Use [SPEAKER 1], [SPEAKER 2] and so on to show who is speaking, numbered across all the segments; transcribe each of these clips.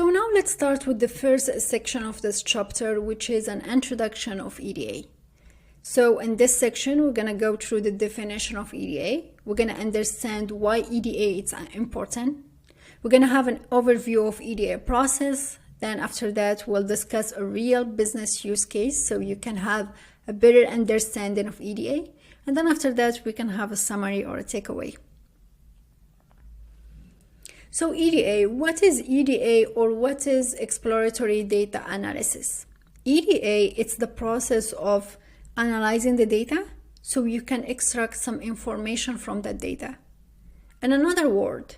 [SPEAKER 1] So now let's start with the first section of this chapter, which is an introduction of EDA. So in this section, we're going to go through the definition of EDA. We're going to understand why EDA is important. We're going to have an overview of EDA process. Then after that, we'll discuss a real business use case so you can have a better understanding of EDA. And then after that, we can have a summary or a takeaway. So EDA, what is EDA or what is exploratory data analysis? EDA, it's the process of analyzing the data so you can extract some information from that data. In another word,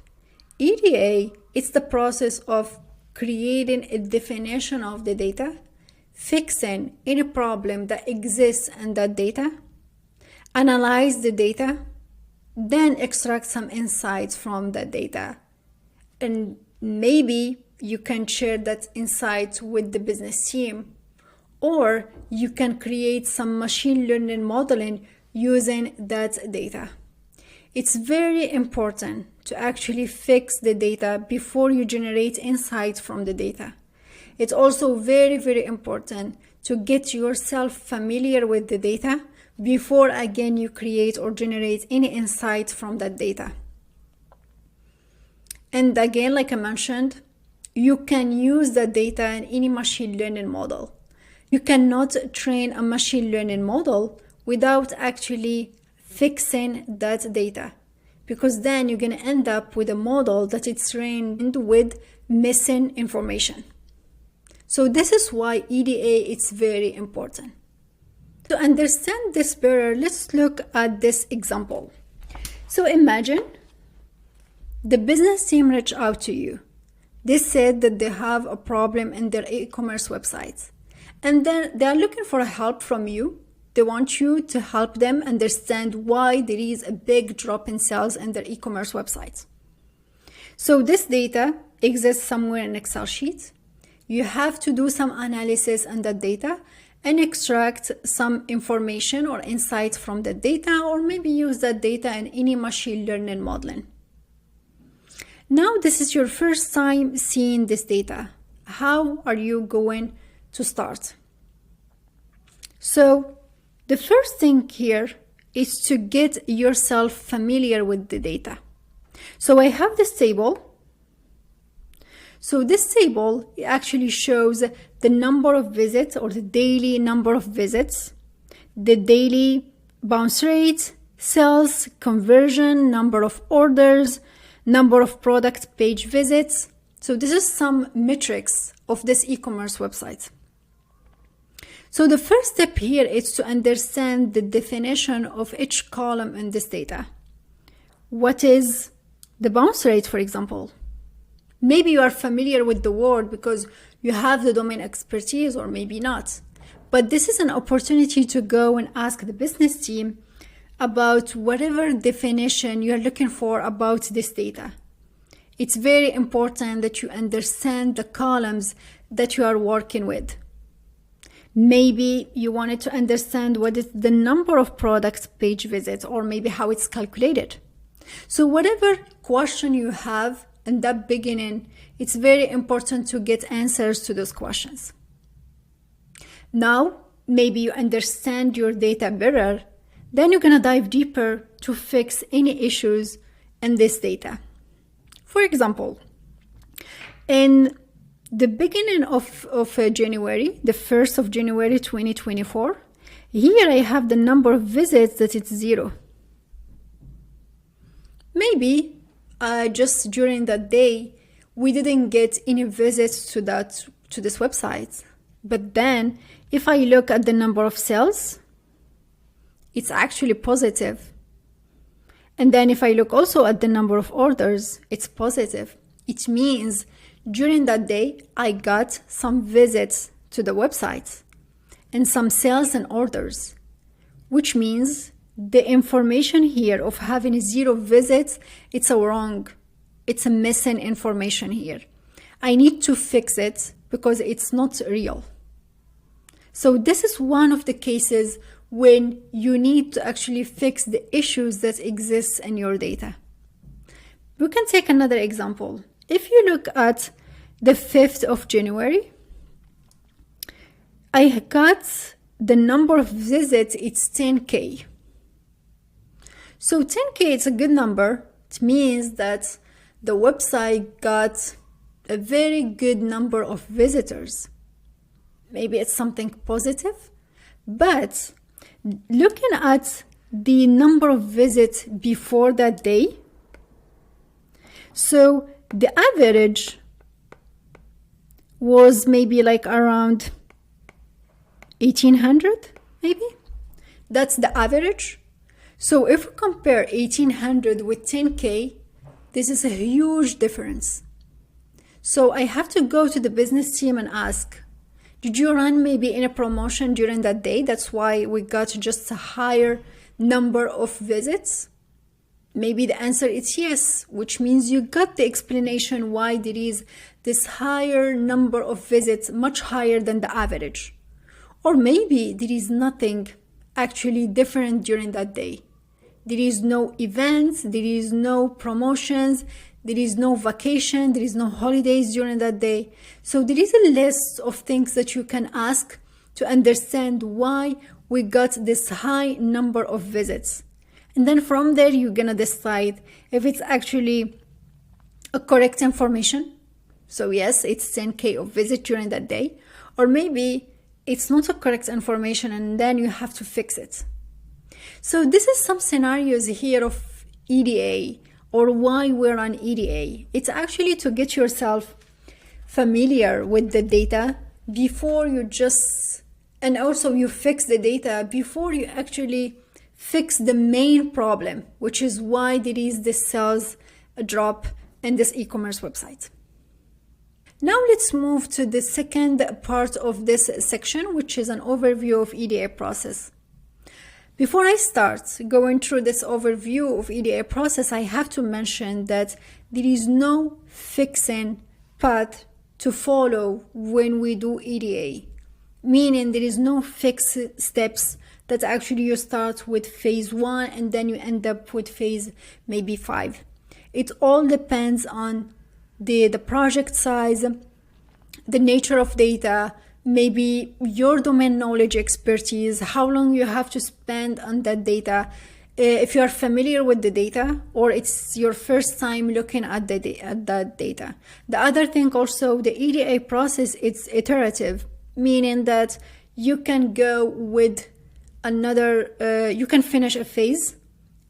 [SPEAKER 1] EDA, it's the process of creating a definition of the data, fixing any problem that exists in that data, analyze the data, then extract some insights from that data. And maybe you can share that insight with the business team, or you can create some machine learning modeling using that data. It's very important to actually fix the data before you generate insights from the data. It's also very, very important to get yourself familiar with the data before again you create or generate any insights from that data. And again, like I mentioned, you can use the data in any machine learning model. You cannot train a machine learning model without actually fixing that data, because then you're going to end up with a model that is trained with missing information. So this is why EDA is very important. To understand this better, let's look at this example. So imagine the business team reached out to you. They said that they have a problem in their e-commerce websites. And then they are looking for help from you. They want you to help them understand why there is a big drop in sales in their e-commerce websites. So this data exists somewhere in Excel sheet. You have to do some analysis on that data and extract some information or insights from the data, or maybe use that data in any machine learning modeling. Now this is your first time seeing this data. How are you going to start? So the first thing here is to get yourself familiar with the data. So I have this table. So this table actually shows the number of visits or the daily number of visits, the daily bounce rate, sales, conversion, number of orders, number of product page visits. So this is some metrics of this e-commerce website. So the first step here is to understand the definition of each column in this data. What is the bounce rate, for example? Maybe you are familiar with the word because you have the domain expertise, or maybe not. But this is an opportunity to go and ask the business team about whatever definition you're looking for about this data. It's very important that you understand the columns that you are working with. Maybe you wanted to understand what is the number of product page visits, or maybe how it's calculated. So whatever question you have in that beginning, it's very important to get answers to those questions. Now, maybe you understand your data better. Then you're going to dive deeper to fix any issues in this data. For example, in the beginning of January, the 1st of January 2024, here I have the number of visits that it's 0. Maybe just during that day, we didn't get any visits to this website. But then if I look at the number of sales, it's actually positive. And then if I look also at the number of orders, it's positive. It means during that day, I got some visits to the website and some sales and orders, which means the information here of having 0 visits, it's wrong. It's a missing information here. I need to fix it because it's not real. So this is one of the cases when you need to actually fix the issues that exist in your data. We can take another example. If you look at the 5th of January, I got the number of visits, it's 10K. So 10K, it's a good number. It means that the website got a very good number of visitors. Maybe it's something positive, but looking at the number of visits before that day, so the average was maybe like around 1800, maybe. That's the average. So if we compare 1800 with 10K, this is a huge difference. So I have to go to the business team and ask, did you run maybe in a promotion during that day? That's why we got just a higher number of visits. Maybe the answer is yes, which means you got the explanation why there is this higher number of visits, much higher than the average. Or maybe there is nothing actually different during that day. There is no events, there is no promotions, there is no vacation, there is no holidays during that day. So there is a list of things that you can ask to understand why we got this high number of visits. And then from there, you're gonna decide if it's actually a correct information. So yes, it's 10K of visit during that day, or maybe it's not a correct information and then you have to fix it. So this is some scenarios here of EDA, or why we're on EDA. It's actually to get yourself familiar with the data before you and also you fix the data before you actually fix the main problem, which is why there is this sales drop in this e-commerce website. Now let's move to the second part of this section, which is an overview of EDA process. Before I start going through this overview of EDA process, I have to mention that there is no fixing path to follow when we do EDA, meaning there is no fixed steps that actually you start with phase 1 and then you end up with phase maybe 5. It all depends on the project size, the nature of data, maybe your domain knowledge, expertise, how long you have to spend on that data, if you are familiar with the data or it's your first time looking at that data. The other thing also, the EDA process, it's iterative, meaning that you can go with another, you can finish a phase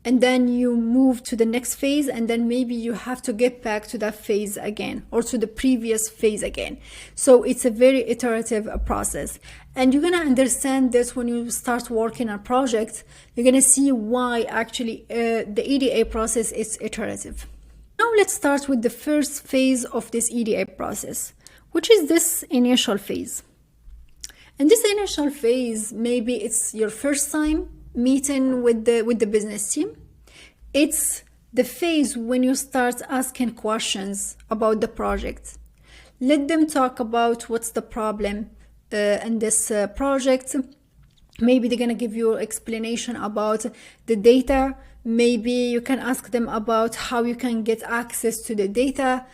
[SPEAKER 1] and then you move to the next phase, and then maybe you have to get back to that phase again or to the previous phase again. So it's a very iterative process, and you're gonna understand this when you start working on projects. You're gonna see why actually the EDA process is iterative. Now let's start with the first phase of this EDA process, which is this initial phase. In this initial phase, maybe it's your first time meeting with the business team. It's the phase when you start asking questions about the project. Let them talk about what's the problem in this project. Maybe they're gonna give you an explanation about the data. Maybe you can ask them about how you can get access to the data,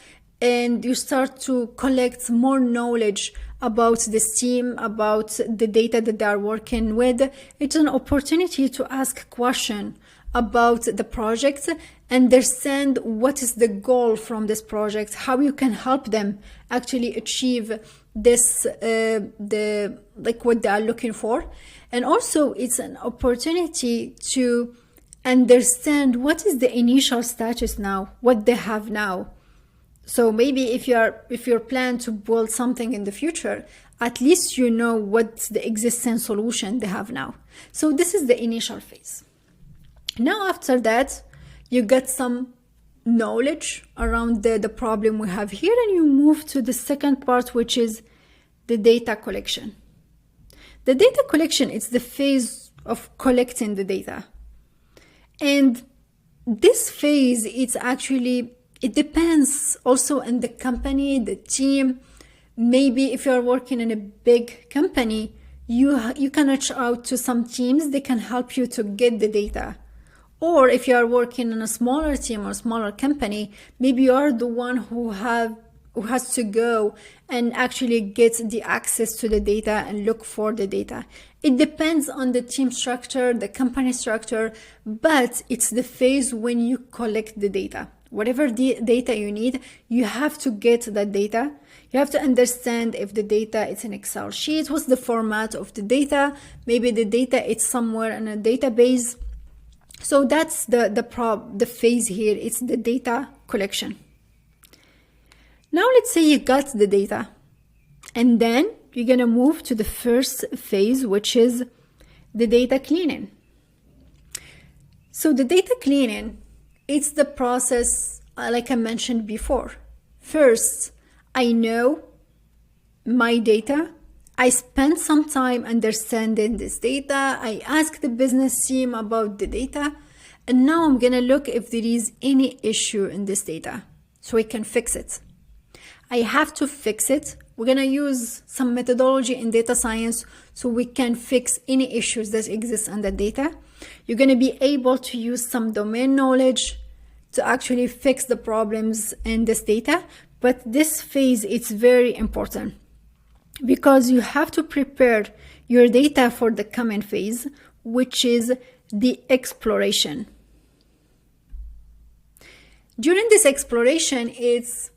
[SPEAKER 1] and you start to collect more knowledge about this team, about the data that they are working with. It's an opportunity to ask questions about the project, understand what is the goal from this project, how you can help them actually achieve this, what they are looking for. And also it's an opportunity to understand what is the initial status now, what they have now. So maybe if you're planning to build something in the future, at least you know what's the existing solution they have now. So this is the initial phase. Now after that, you get some knowledge around the problem we have here, and you move to the second part, which is the data collection. The data collection is the phase of collecting the data. And this phase, it depends also on the company, the team. Maybe if you're working in a big company, you can reach out to some teams, they can help you to get the data. Or if you are working in a smaller team or smaller company, maybe you are the one who have who has to go and actually get the access to the data and look for the data. It depends on the team structure, the company structure, but it's the phase when you collect the data. Whatever the data you need, you have to get that data. You have to understand if the data is an Excel sheet, what's the format of the data, maybe the data is somewhere in a database. So that's the phase here, it's the data collection. Now let's say you got the data, and then you're gonna move to the first phase, which is the data cleaning. So the data cleaning, it's the process, like I mentioned before. First, I know my data. I spend some time understanding this data. I ask the business team about the data. And now I'm gonna look if there is any issue in this data so I can fix it. I have to fix it. We're gonna use some methodology in data science so we can fix any issues that exist on the data. You're gonna be able to use some domain knowledge to actually fix the problems in this data. But this phase, it's very important because you have to prepare your data for the coming phase, which is the exploration. During this exploration, it's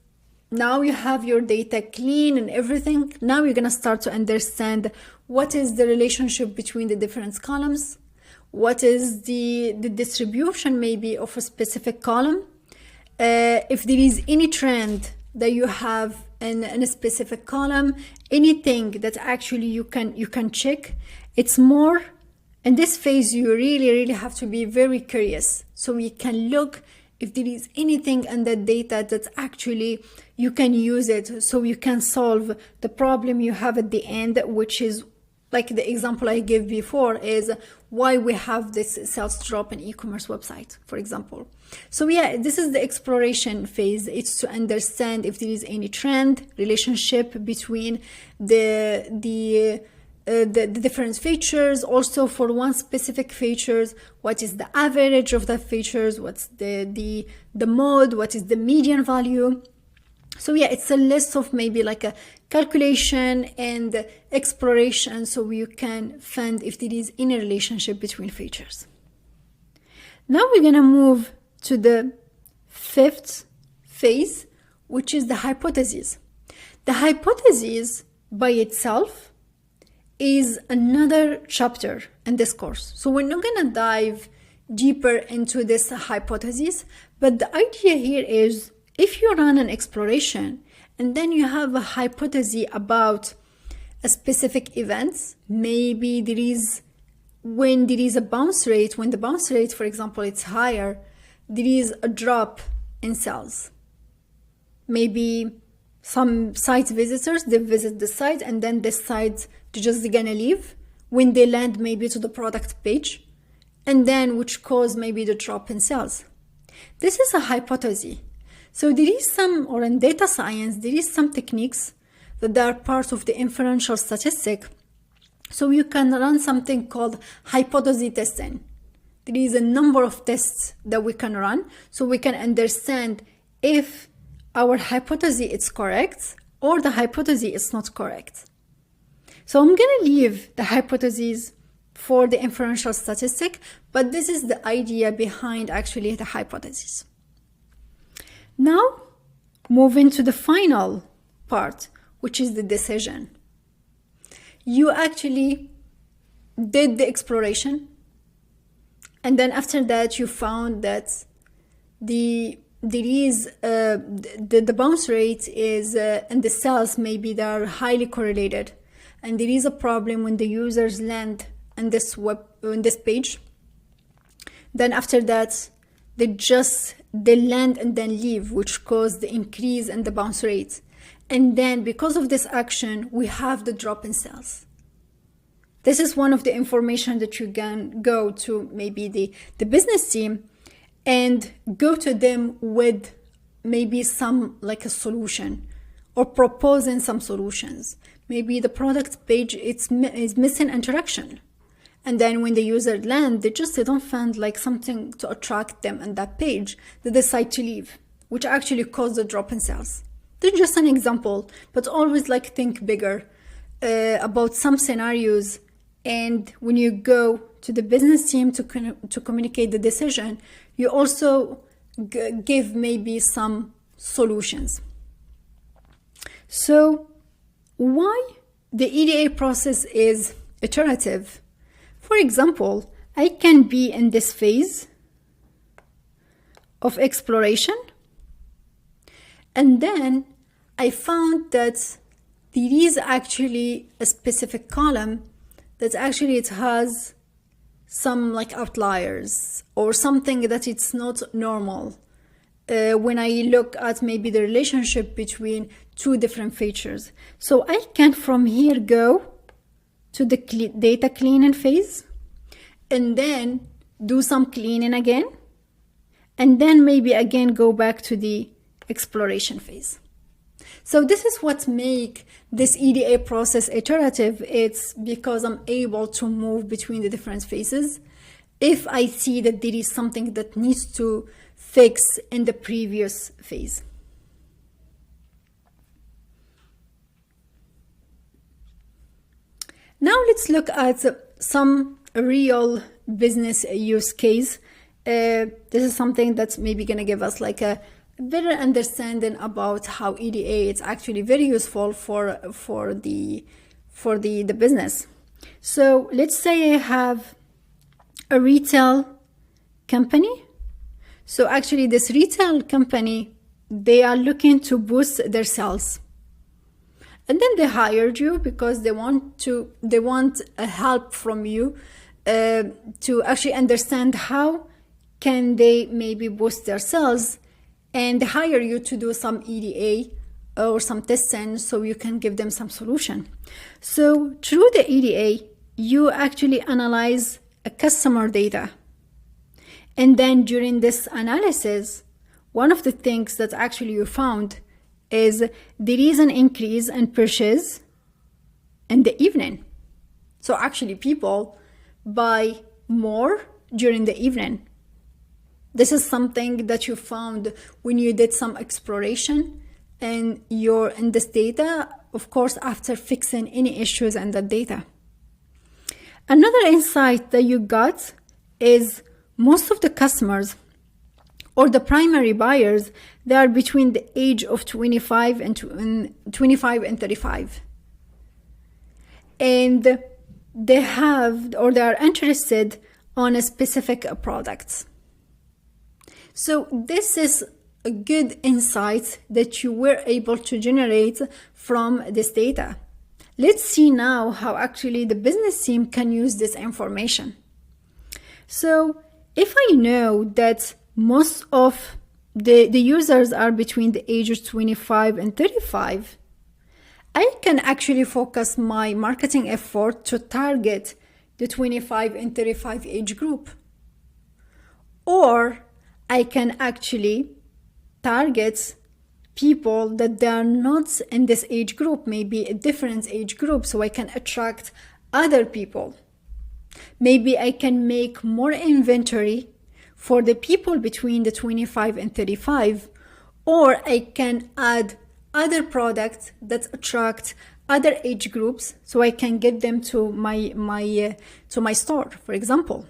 [SPEAKER 1] now you have your data clean and everything. Now you're gonna start to understand what is the relationship between the different columns, what is the distribution maybe of a specific column, if there is any trend that you have in a specific column, anything that actually you can check. It's more in this phase you really have to be very curious so you can look if there is anything in the data that actually you can use it so you can solve the problem you have at the end, which is like the example I gave before is why we have this sales drop in e-commerce website, for example. So yeah, this is the exploration phase. It's to understand if there is any trend, relationship between the different features. Also for one specific features, what is the average of the features? What's the mode? What is the median value? So yeah, it's a list of maybe like a calculation and exploration so you can find if there is any relationship between features. Now we're gonna move to the fifth phase, which is the hypothesis. The hypothesis by itself is another chapter in this course. So we're not gonna dive deeper into this hypothesis, but the idea here is if you run an exploration and then you have a hypothesis about a specific event, maybe there is, when there is a bounce rate, when the bounce rate, for example, it's higher, there is a drop in sales. Maybe some site visitors, they visit the site and then the site, they're just gonna leave when they land maybe to the product page, and then which cause maybe the drop in sales. This is a hypothesis. So there is some, or in data science, there is some techniques that are part of the inferential statistic. So you can run something called hypothesis testing. There is a number of tests that we can run so we can understand if our hypothesis is correct or the hypothesis is not correct. So I'm going to leave the hypothesis for the inferential statistic, but this is the idea behind actually the hypothesis. Now, moving to the final part, which is the decision. You actually did the exploration, and then after that you found that the bounce rate is and the sales maybe they are highly correlated, and there is a problem when the users land on this page. Then after that they land and then leave, which caused the increase in the bounce rate. And then because of this action, we have the drop in sales. This is one of the information that you can go to maybe the business team and go to them with maybe some like a solution or proposing some solutions. Maybe the product page is missing interaction. And then when the user land, they don't find like something to attract them on that page. They decide to leave, which actually caused a drop in sales. This is just an example, but always like think bigger about some scenarios. And when you go to the business team to communicate the decision, you also give maybe some solutions. So why the EDA process is iterative? For example, I can be in this phase of exploration, and then I found that there is actually a specific column that actually it has some like outliers or something that it's not normal when I look at maybe the relationship between two different features. So I can from here go to the data cleaning phase and then do some cleaning again, and then maybe again go back to the exploration phase. So this is what makes this EDA process iterative. It's because I'm able to move between the different phases if I see that there is something that needs to fix in the previous phase. Now let's look at some real business use case. This is something that's maybe going to give us like a better understanding about how EDA is actually very useful for the business. So let's say I have a retail company. So actually this retail company, they are looking to boost their sales. And then they hired you because they want a help from you to actually understand how can they maybe boost their sales, and they hire you to do some EDA or some testing so you can give them some solution. So through the EDA, you actually analyze a customer data. And then during this analysis, one of the things that actually you found is there is an increase in purchase in the evening. So actually people buy more during the evening. This is something that you found when you did some exploration and you're in this data, of course, after fixing any issues in the data. Another insight that you got is most of the customers or the primary buyers, they are between the age of 25 and 35. And they are interested on a specific products. So this is a good insight that you were able to generate from this data. Let's see now how actually the business team can use this information. So if I know that most of the users are between the ages 25 and 35, I can actually focus my marketing effort to target the 25 and 35 age group. Or I can actually target people that they are not in this age group, maybe a different age group, so I can attract other people. Maybe I can make more inventory for the people between the 25 and 35, or I can add other products that attract other age groups, so I can get them to my store, for example.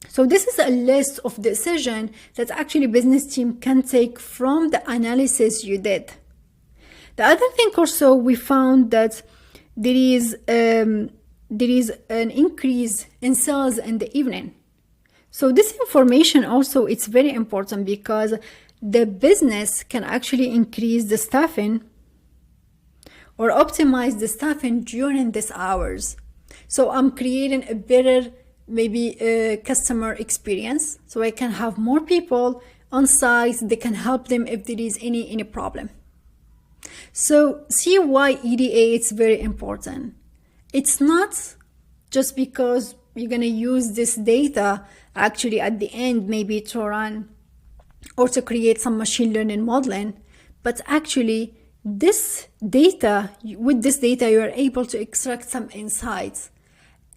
[SPEAKER 1] So this is a list of decisions that actually business team can take from the analysis you did. The other thing also, we found that there is an increase in sales in the evening. So this information also, it's very important because the business can actually increase the staffing or optimize the staffing during these hours. So I'm creating a better customer experience, so I can have more people on site. They can help them if there is any problem. So see why EDA is very important. It's not just because you're going to use this data actually at the end maybe to run or to create some machine learning modeling, but actually with this data you are able to extract some insights,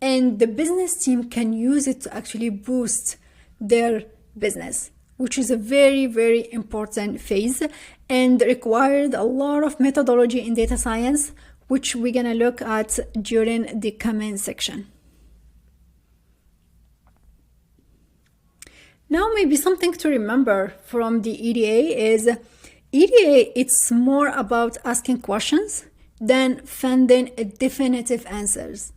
[SPEAKER 1] and the business team can use it to actually boost their business. which is a very, very important phase and required a lot of methodology in data science, which we're gonna look at during the comment section. Now, maybe something to remember from the EDA is EDA, it's more about asking questions than finding definitive answers.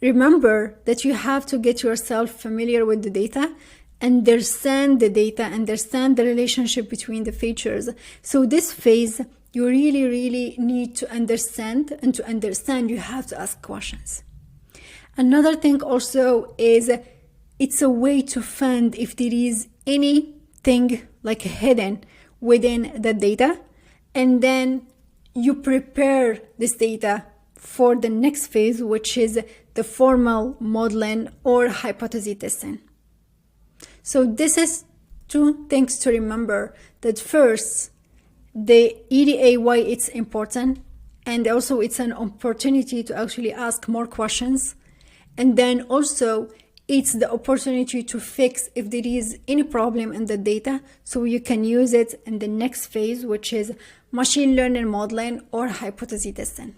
[SPEAKER 1] Remember that you have to get yourself familiar with the data, understand the data, understand the relationship between the features. So this phase, you really, really need to understand, and to understand, you have to ask questions. Another thing also is it's a way to find if there is anything like hidden within the data, and then you prepare this data for the next phase, which is the formal modeling or hypothesis testing. So this is two things to remember, that first, the EDA, why it's important, and also it's an opportunity to actually ask more questions. And then also it's the opportunity to fix if there is any problem in the data, so you can use it in the next phase, which is machine learning modeling or hypothesis testing.